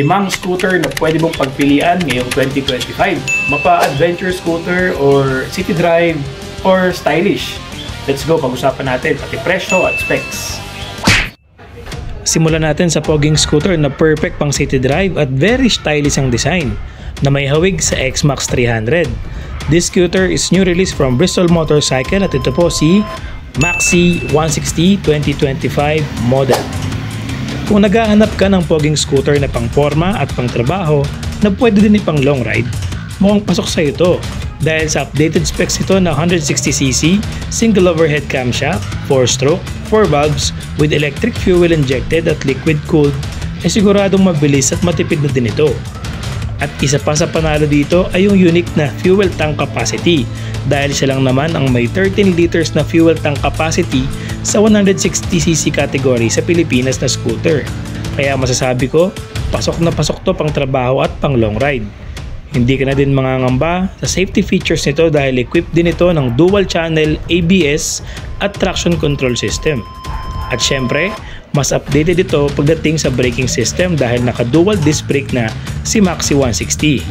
5 scooter na pwede mong pagpilian ngayong 2025. Mapa-adventure scooter or city drive or stylish. Let's go, pag-usapan natin pati presyo at specs. Simulan natin sa poging scooter na perfect pang city drive at very stylish ang design na may hawig sa X-Max 300. This scooter is new release from Bristol Motorcycle at ito po si Maxi 160 2025 model. Kung naghahanap ka ng poging scooter na pang forma at pang trabaho na pwede din ipang long ride, mukhang pasok sa ito dahil sa updated specs ito na 160cc, single overhead camshaft, 4-stroke, 4 valves with electric fuel injected at liquid cooled ay siguradong mabilis at matipid na din ito. At isa pa sa panalo dito ay yung unique na fuel tank capacity dahil siya lang naman ang may 13 liters na fuel tank capacity sa 160cc category sa Pilipinas na scooter. Kaya masasabi ko, pasok na pasok to pang trabaho at pang long ride. Hindi ka na din mangangamba sa safety features nito dahil equipped din ito ng dual channel ABS at traction control system. At syempre, mas updated ito pagdating sa braking system dahil naka-dual disc brake na si Maxi 160.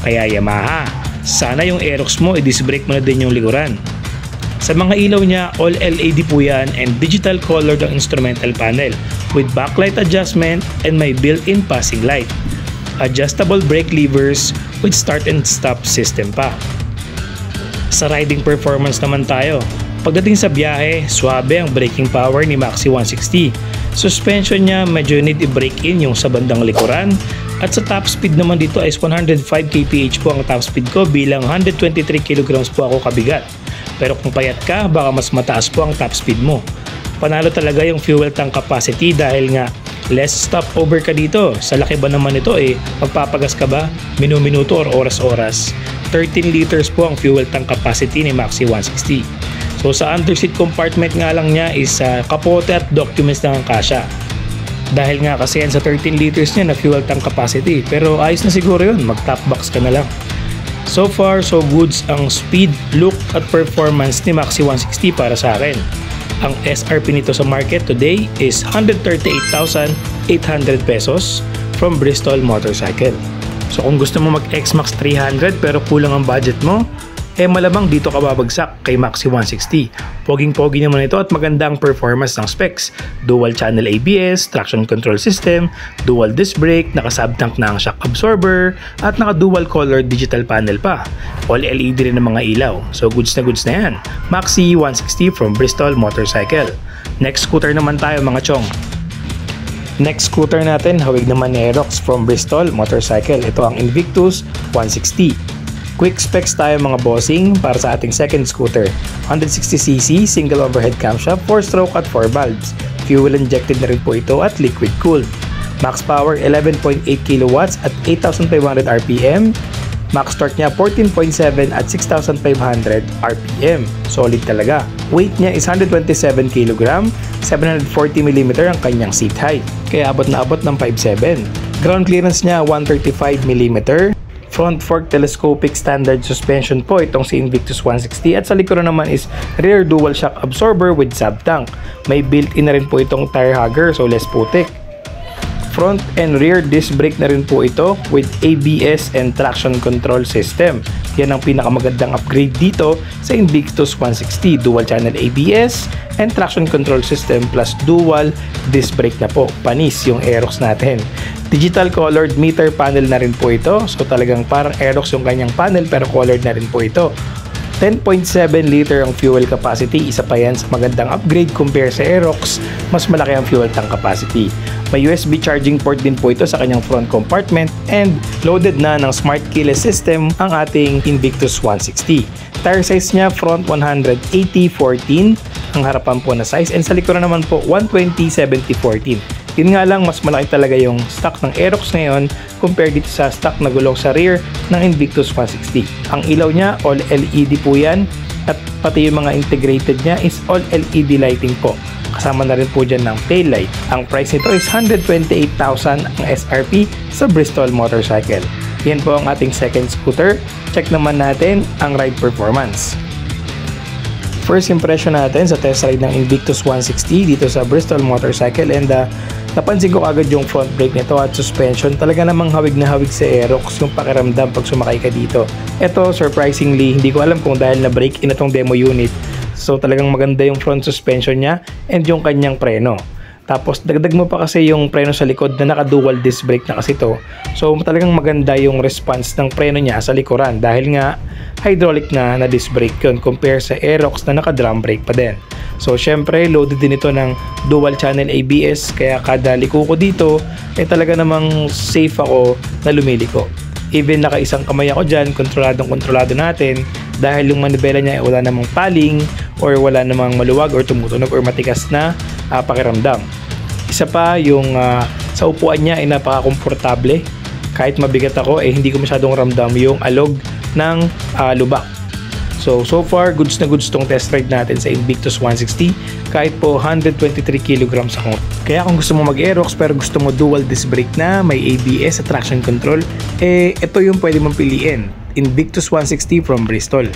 Kaya Yamaha, sana yung Aerox mo i-disc brake mo na din yung likuran. Sa mga ilaw niya, all LED po yan and digital colored ang instrumental panel with backlight adjustment and may built-in passing light. Adjustable brake levers with start and stop system pa. Sa riding performance naman tayo. Pagdating sa biyahe, swabe ang braking power ni Maxi 160. Suspension niya medyo need i-brake in yung sa bandang likuran. At sa top speed naman dito is 105 kph po ang top speed ko bilang 123 kg po ako kabigat. Pero kung payat ka, baka mas mataas po ang top speed mo. Panalo talaga yung fuel tank capacity dahil nga less stopover ka dito. Sa laki ba naman ito magpapagas ka ba? Minuto or oras-oras. 13 liters po ang fuel tank capacity ni Maxi 160. So sa underseat compartment nga lang niya is kapote at documents lang ang kasya. Dahil nga kasi yan sa 13 liters niya na fuel tank capacity. Pero ayos na siguro yun, mag-top box ka na lang. So far, so goods ang speed, look at performance ni Maxi 160 para sa akin. Ang SRP nito sa market today is 138,800 pesos from Bristol Motorcycle. So kung gusto mo mag-X-Max 300 pero kulang ang budget mo, malamang dito ka babagsak kay Maxi 160. Poging-pogi naman ito at magandang performance ng specs. Dual channel ABS, traction control system, dual disc brake, naka-subtank na ang shock absorber, at naka-dual color digital panel pa. All LED rin ng mga ilaw. So goods na yan. Maxi 160 from Bristol Motorcycle. Next scooter naman tayo mga chong. Next scooter natin, hawig naman ni Aerox from Bristol Motorcycle. Ito ang Invictus 160. Quick specs tayo mga bossing para sa ating second scooter. 160cc, single overhead camshaft, 4-stroke at 4 valves. Fuel injected na rin po ito at liquid cooled. Max power 11.8 kilowatts at 8,500 RPM. Max torque niya 14.7 at 6,500 RPM. Solid talaga. Weight niya is 127 kg, 740mm ang kanyang seat height. Kaya abot na abot ng 5'7". Ground clearance niya 135mm. Front fork telescopic standard suspension po itong si Invictus 160 at sa likuran naman is rear dual shock absorber with sub-tank. May built-in na rin po itong tire hugger so less putik. Front and rear disc brake na rin po ito with ABS and traction control system. Yan ang pinakamagandang upgrade dito sa Invictus 160. Dual channel ABS and traction control system plus dual disc brake na po. Panis yung Aerox natin. Digital colored meter panel na rin po ito. So talagang parang Aerox yung kanyang panel pero colored na rin po ito. 10.7 liter ang fuel capacity. Isa pa yan sa magandang upgrade compare sa Aerox. Mas malaki ang fuel tank capacity. May USB charging port din po ito sa kanyang front compartment and loaded na ng smart keyless system ang ating Invictus 160. Tire size niya front 180/14 ang harapan po na size and sa likuran naman po 120/70/14. Yun nga lang, mas malaki talaga yung stock ng Aerox ngayon compared dito sa stock na gulong sa rear ng Invictus 160. Ang ilaw niya, all LED po yan at pati yung mga integrated niya is all LED lighting po. Kasama na rin po dyan ng tail light. Ang price nito is 128,000 ang SRP sa Bristol Motorcycle. Yan po ang ating second scooter. Check naman natin ang ride performance. First impression natin sa test ride ng Invictus 160 dito sa Bristol Motorcycle, and napansin ko agad yung front brake nito at suspension. Talaga namang hawig na hawig sa Aerox yung pakiramdam pag sumakay ka dito. Ito, surprisingly, hindi ko alam kung dahil na break in itong demo unit. So talagang maganda yung front suspension niya and yung kanyang preno. Tapos dagdag mo pa kasi yung preno sa likod na naka dual disc brake na kasi to. So talagang maganda yung response ng preno niya sa likuran dahil nga hydraulic na disc brake yun compare sa Aerox na naka drum brake pa din. So syempre loaded din ito ng dual channel ABS, kaya kada liko ko dito talaga namang safe ako na lumiliko. Even nakaisang kamay ako dyan, kontrolado natin dahil yung manibela niya wala namang paling or wala namang maluwag or tumutunog or matigas na pakiramdam. Isa pa yung sa upuan niya ay napaka-komportable. Kahit mabigat ako hindi ko masyadong ramdam yung alog ng lubak. So far goods na goods tong test ride natin sa Invictus 160 kahit po 123 kg ako. Kaya kung gusto mo mag-Aerox pero gusto mo dual disc brake na may ABS at traction control, ito yung pwede mong piliin, Invictus 160 from Bristol.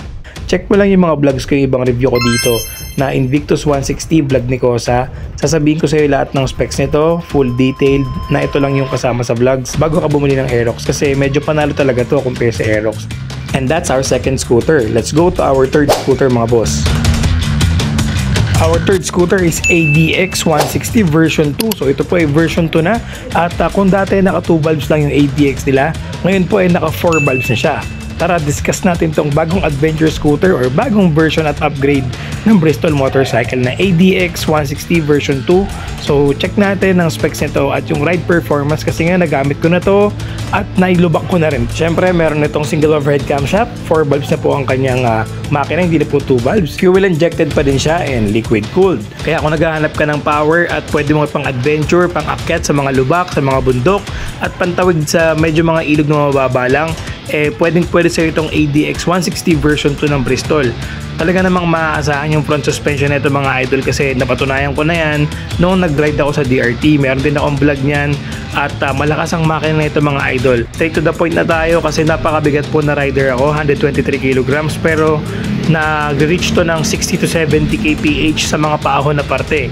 Check mo lang yung mga vlogs ko, yung ibang review ko dito na Invictus 160 vlog ni Kosa. Sasabihin ko sa iyo lahat ng specs nito, full detailed, na ito lang yung kasama sa vlogs bago ka bumili ng Aerox kasi medyo panalo talaga to compare sa Aerox. And that's our second scooter. Let's go to our third scooter mga boss. Our third scooter is ADX 160 version 2. So ito po ay version 2 na. At kung dati naka 2 valves lang yung ADX nila, ngayon po ay naka 4 valves na siya. Tara, discuss natin tong bagong adventure scooter or bagong version at upgrade ng Bristol Motorcycle na ADX 160 version 2. So check natin ang specs nito at yung ride performance kasi nga nagamit ko na to at nailubak ko na rin. Syempre meron nitong single overhead camshaft, 4 valves na po ang kanyang makina, hindi na po 2 valves. Fuel injected pa din siya and liquid cooled. Kaya kung naghahanap ka ng power at pwede mo pang adventure, pang akyat sa mga lubak, sa mga bundok at pantawid sa medyo mga ilog na mababa lang, pwede sa itong ADX 160 version 2 ng Bristol. Talaga namang maaasahan yung front suspension nito mga idol kasi napatunayan ko na yan noong nag-ride ako sa DRT. Meron din akong vlog niyan at malakas ang makina nito mga idol. Straight to the point na tayo kasi napakabigat po na rider ako, 123 kg, pero nag-reach to ng 60 to 70 kph sa mga paahon na parte.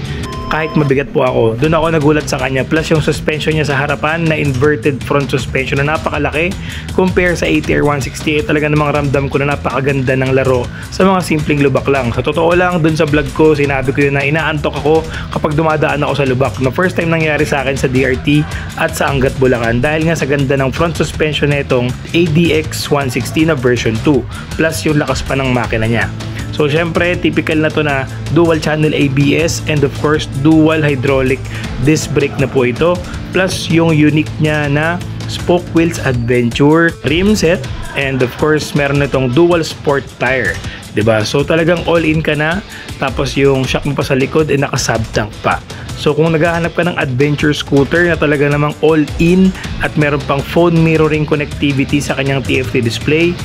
Kahit mabigat po ako, doon ako nagulat sa kanya. Plus yung suspension niya sa harapan na inverted front suspension na napakalaki compare sa ATR 160. Talaga namang ramdam ko na napakaganda ng laro sa mga simpleng lubak lang. Sa totoo lang, doon sa vlog ko sinabi ko yun na inaantok ako kapag dumadaan ako sa lubak, na first time nangyari sa akin sa DRT at sa Angat, Bulacan, dahil nga sa ganda ng front suspension nitong ADX 160 na version 2 plus yung lakas pa ng makina niya. So syempre typical na to na dual channel ABS and of course dual hydraulic disc brake na po ito, plus yung unique niya na spoke wheels adventure rim set, and of course meron itong dual sport tire, diba? So talagang all in ka na, tapos yung shock mo pa sa likod naka sub tank pa. So kung naghahanap ka ng adventure scooter na talaga namang all in at meron pang phone mirroring connectivity sa kanyang TFT display,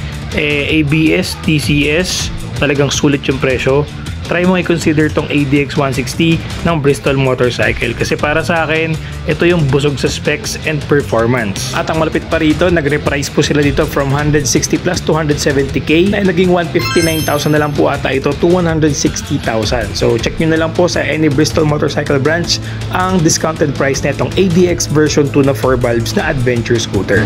ABS, TCS, talagang sulit yung presyo. Try mo i-consider tong ADX 160 ng Bristol Motorcycle kasi para sa akin ito yung busog sa specs and performance. At ang malapit pa rito, nag-reprice po sila dito from 160 plus to 170k na naging 159,000 na lang po ata ito to 160,000. So check nyo na lang po sa any Bristol Motorcycle branch ang discounted price na itong ADX version 2 na 4 valves na adventure scooter.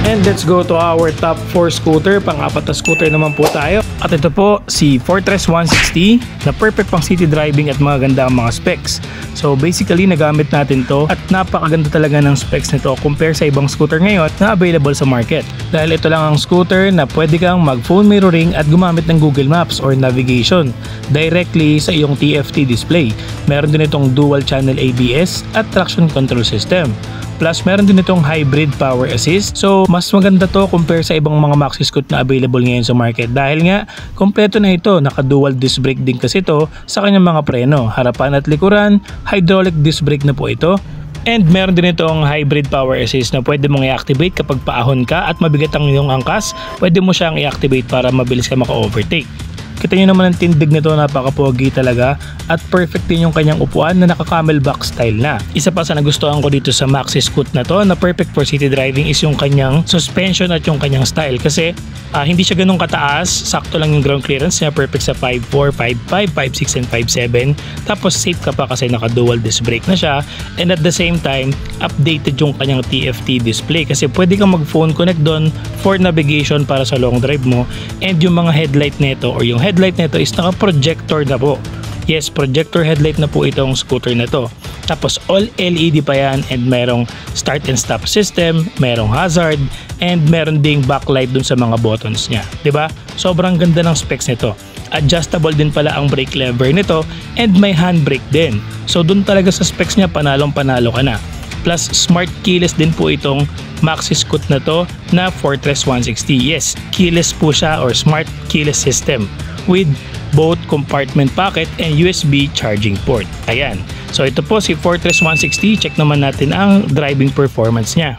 And let's go to our top 4 scooter. Pang-apat na scooter naman po tayo. At ito po si Fortress 160 na perfect pang city driving at maganda ang mga specs. So basically nagamit natin to at napakaganda talaga ng specs nito compare sa ibang scooter ngayon na available sa market. Dahil ito lang ang scooter na pwede kang mag phone mirroring at gumamit ng Google Maps or navigation directly sa iyong TFT display. Meron din itong dual channel ABS at traction control system. Plus meron din itong hybrid power assist. So mas maganda to compare sa ibang mga maxi scoot na available ngayon sa market dahil nga kompleto na ito. Naka dual disc brake din kasi ito sa kanyang mga preno, harapan at likuran. Hydraulic disc brake na po ito. And meron din itong hybrid power assist na pwede mong i-activate kapag paahon ka at mabigat ang iyong angkas. Pwede mo siyang i-activate para mabilis ka maka-overtake. Kita nyo naman ang tindig nito, napaka-pogi talaga at perfect din yung kanyang upuan na naka-camelback style na. Isa pa sa nagustuhan ko dito sa Maxi Scoot na to na perfect for city driving is yung kanyang suspension at yung kanyang style kasi hindi siya ganun kataas, sakto lang yung ground clearance niya, perfect sa 5.4, 5.5, 5.6 and 5.7. Tapos safe ka pa kasi naka-dual disc brake na siya and at the same time updated yung kanyang TFT display kasi pwede kang mag-phone connect doon for navigation para sa long drive mo and yung mga headlight nito or yung headlight nito is naka-projector na po. Yes, projector headlight na po itong scooter na to. Tapos all LED pa yan and merong start and stop system, merong hazard and meron ding backlight dun sa mga buttons niya. 'Di ba? Sobrang ganda ng specs nito. Adjustable din pala ang brake lever nito and may handbrake din. So dun talaga sa specs niya panalong panalo ka na. Plus smart keyless din po itong Maxi Scoot na to na Fortress 160. Yes, keyless po siya or smart keyless system with both compartment pocket and USB charging port. Ayan. So ito po si Fortress 160. Check naman natin ang driving performance niya.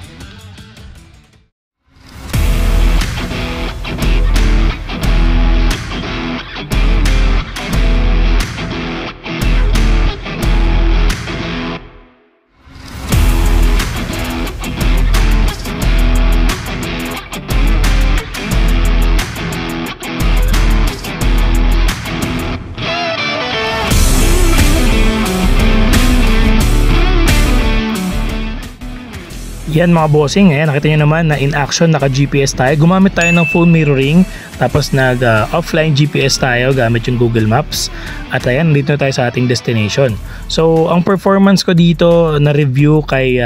Yan mga bossing, nakita nyo naman na in action naka-GPS tayo. Gumamit tayo ng phone mirroring tapos nag-offline GPS tayo gamit yung Google Maps. At ayan, dito na tayo sa ating destination. So, ang performance ko dito na review kay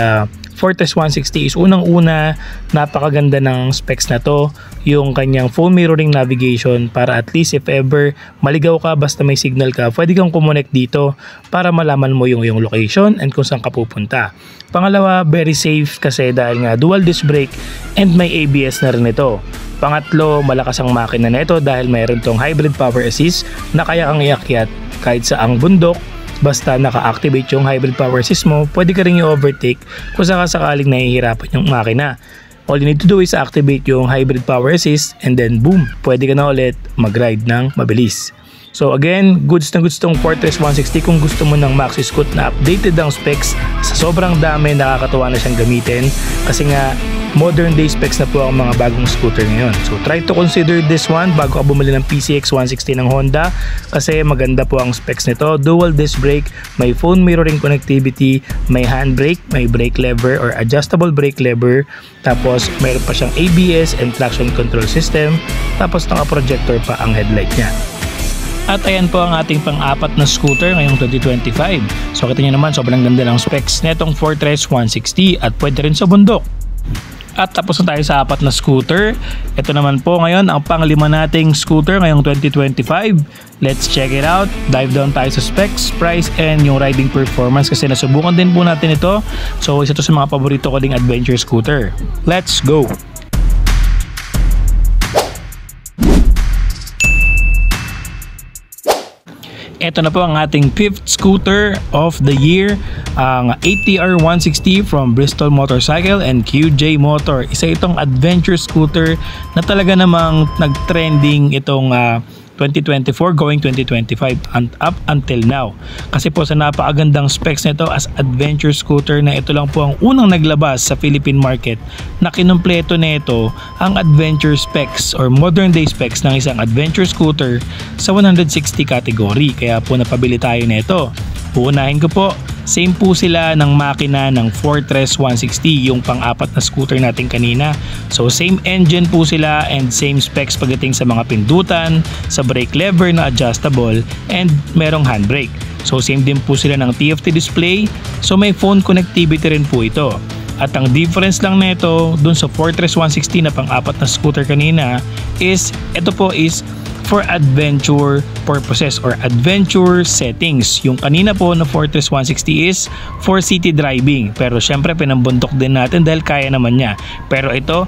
Fortress 160 is unang-una, napakaganda ng specs na to. Yung kanyang phone mirroring navigation para at least if ever maligaw ka basta may signal ka, pwede kang kumonect dito para malaman mo yung location and kung saan ka pupunta. Pangalawa, very safe kasi dahil nga dual disc brake and may ABS na rin ito. Pangatlo, malakas ang makina na ito dahil mayroon tong hybrid power assist na kaya kang iakyat kahit sa ang bundok. Basta naka-activate yung hybrid power assist mo, pwede ka rin i-overtake kung sakaling nahihirapan yung makina. All you need to do is activate yung hybrid power assist and then boom, pwede ka na ulit mag-ride ng mabilis. So again, goods na goods tong Fortress 160 kung gusto mo ng Maxi Scoot na updated ang specs. Sa sobrang dami, nakakatuwa na siyang gamitin kasi nga modern day specs na po ang mga bagong scooter ngayon. So try to consider this one bago ka bumili ng PCX 160 ng Honda kasi maganda po ang specs nito. Dual disc brake, may phone mirroring connectivity, may handbrake, may brake lever or adjustable brake lever, tapos mayroon pa siyang ABS and traction control system, tapos naka-projector pa ang headlight niya. At ayan po ang ating pang-apat na scooter ngayong 2025. So kita nyo naman sobrang ganda ng specs netong Fortress 160 at pwede rin sa bundok. At tapos na tayo sa apat na scooter. Ito naman po ngayon ang pang-lima nating scooter ngayong 2025. Let's check it out. Dive down tayo sa specs, price, and yung riding performance kasi nasubukan din po natin ito. So isa to sa mga paborito ko ding adventure scooter. Let's go! Ito na po ang ating 5th scooter of the year, ang ATR 160 from Bristol Motorcycle and QJ Motor. Isa itong adventure scooter na talaga namang nag-trending itong 2024 going 2025 and up until now. Kasi po sa napakagandang specs nito as adventure scooter na ito lang po ang unang naglabas sa Philippine market na kinumpleto nito ang adventure specs or modern day specs ng isang adventure scooter sa 160 category. Kaya po napabili tayo nito. Uunahin ko po, same po sila ng makina ng Fortress 160, yung pang-apat na scooter natin kanina. So same engine po sila and same specs pagdating sa mga pindutan, sa brake lever na adjustable and merong handbrake. So same din po sila ng TFT display, so may phone connectivity rin po ito. At ang difference lang nito dun sa Fortress 160 na pang-apat na scooter kanina is ito po is for adventure purposes or adventure settings. Yung kanina po na Fortress 160 is for city driving. Pero syempre pinambundok din natin dahil kaya naman niya. Pero ito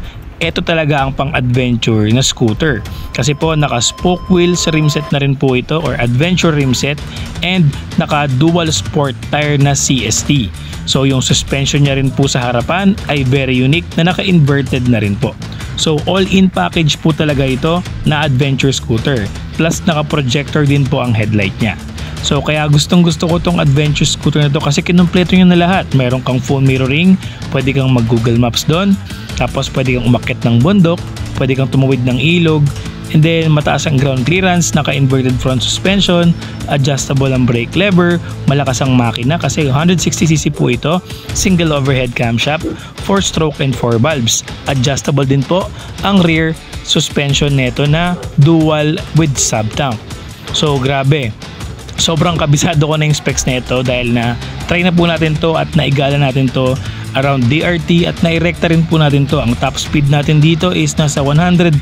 talaga ang pang-adventure na scooter. Kasi po naka-spoke wheels rimset na rin po ito or adventure rimset and naka-dual sport tire na CST. So yung suspension niya rin po sa harapan ay very unique na naka-inverted na rin po. So all-in package po talaga ito na adventure scooter. plus naka-projector din po ang headlight niya. So kaya gustong gusto ko tong adventure scooter na to kasi kinumpleto niya na lahat. Meron kang phone mirroring, pwede kang mag Google Maps doon, tapos pwede kang umakyat ng bundok, pwede kang tumawid ng ilog, and then mataas ang ground clearance, naka-inverted front suspension, adjustable ang brake lever, malakas ang makina kasi 160cc po ito, single overhead camshaft, 4-stroke and 4 valves. Adjustable din po ang rear suspension neto na dual with sub-tank. So grabe, sobrang kabisado ko na yung specs nito dahil na try na po natin to at naigala natin to around DRT at nairekta rin po natin to. Ang top speed natin dito is nasa 120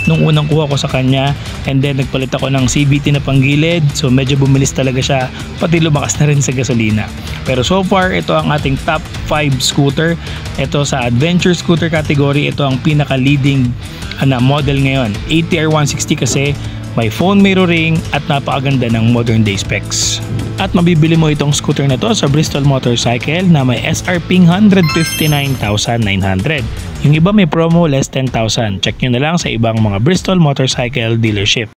nung unang kuha ko sa kanya, and then nagpalit ako ng CVT na panggilid, so medyo bumilis talaga siya, pati lumakas na rin sa gasolina. Pero so far, ito ang ating top 5 scooter. Ito sa adventure scooter category, ito ang pinaka leading model ngayon. ATR 160 kasi may phone mirroring at napakaganda ng modern day specs. At mabibili mo itong scooter na to sa Bristol Motorcycle na may SRP 159,900. Yung iba may promo less 10,000. Check nyo na lang sa ibang mga Bristol Motorcycle dealership.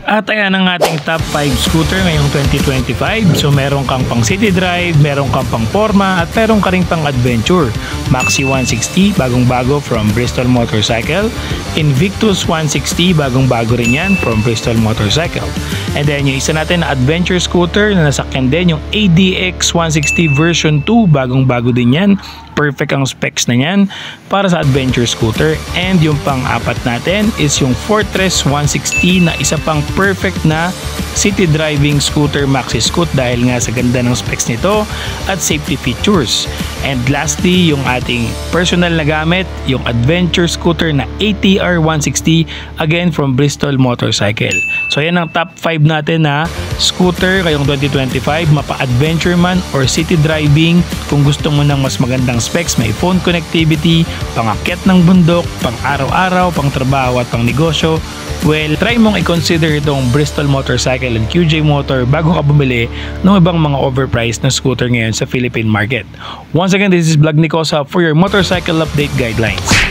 At ayan ang ating top 5 scooter ngayong 2025. So meron kang pang city drive, meron kang pang forma, at meron ka rin pang adventure. Maxi 160, bagong bago from Bristol Motorcycle. Invictus 160, bagong bago rin yan from Bristol Motorcycle. And then yung isa natin na adventure scooter na nasakyan din, yung ADX 160 version 2, bagong bago din yan. Perfect ang specs na yan para sa adventure scooter. And yung pang-apat natin is yung Fortress 160 na isa pang perfect na city driving scooter maxi scoot dahil nga sa ganda ng specs nito at safety features. And lastly, yung ating personal na gamit, yung adventure scooter na ATR 160, again from Bristol Motorcycle. So yan ang top 5 natin na scooter ngayong 2025, mapa-adventure man or city driving. Kung gusto mo ng mas magandang specs, may phone connectivity, pang-akyat ng bundok, pang araw-araw, pang trabaho at pang negosyo, well, try mong i-consider itong Bristol Motorcycle and QJ Motor bago ka bumili ng ibang mga overpriced na scooter ngayon sa Philippine market. Once again, this is Vlog Nicosa for your motorcycle update guidelines.